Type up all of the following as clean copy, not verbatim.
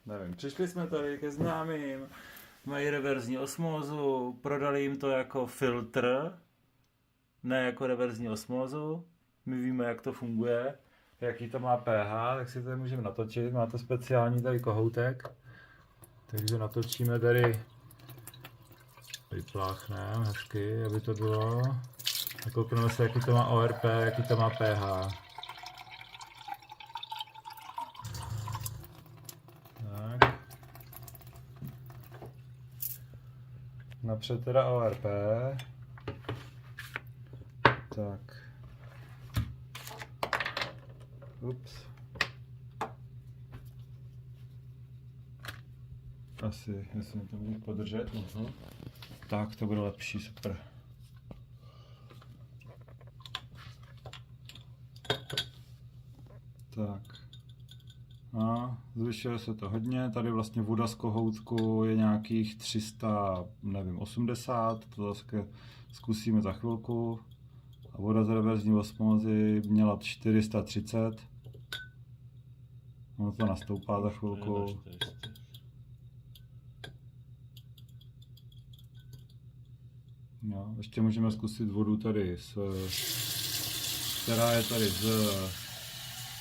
nevím, přišli jsme tady ke známým, mají reverzní osmózu, prodali jim to jako filtr, ne jako reverzní osmózu. My víme, jak to funguje, jaký to má pH, tak si to můžeme natočit. Má to speciální tady kohoutek, takže natočíme tady, vypláchneme hezky, aby to bylo. A koukneme se, jaký to má ORP, jaký to má pH. Tak. Napřed teda ORP. Tak. Ups. Asi, jestli mi to můžu podržet. Tak, to bude lepší, super. Tak. A zvyšuje se to hodně. Tady vlastně voda z kohoutku je nějakých 300, nevím, 80. To zase zkusíme za chvilku. A voda z reverzní osmózy měla 430. Ono to nastoupá za chvilku. No, ještě můžeme zkusit vodu tady, která je tady z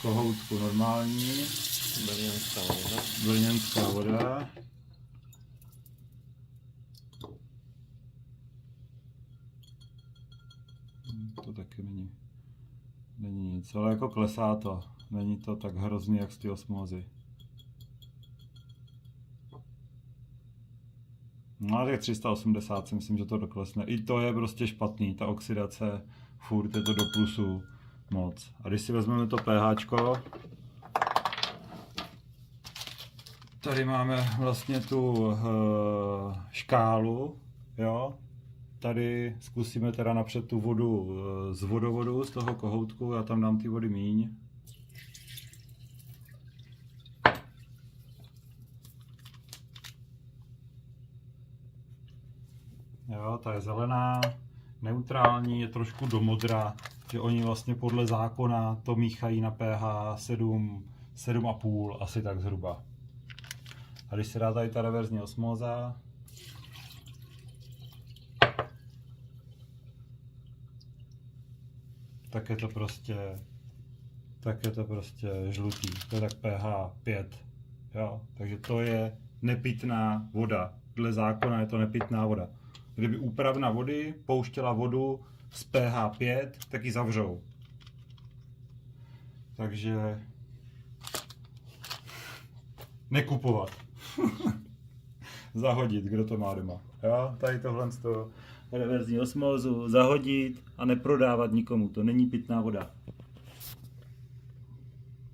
kohoutku normální. Brněnská voda. To taky není nic, ale jako klesá to. Není to tak hrozný, jak z té osmózy. No a těch 380 si myslím, že to doklesne. I to je prostě špatný, ta oxidace, furt je to do plusu moc. A když si vezmeme to pHčko, tady máme vlastně tu škálu, jo. Tady zkusíme teda napřed tu vodu z vodovodu, z toho kohoutku, já tam dám ty vody míň. Jo, ta je zelená, neutrální, je trošku do modra, že oni vlastně podle zákona to míchají na pH 7,5, asi tak zhruba. A když se dá tady ta reverzní osmóza, tak je to prostě žlutý, to je tak pH 5, jo, takže to je nepitná voda, dle zákona je to nepitná voda. Kdyby úpravna vody pouštěla vodu z pH 5, tak ji zavřou. Takže nekupovat. Zahodit, kdo to má doma. Jo? Tady tohle z toho reverzní osmózu zahodit a neprodávat nikomu. To není pitná voda.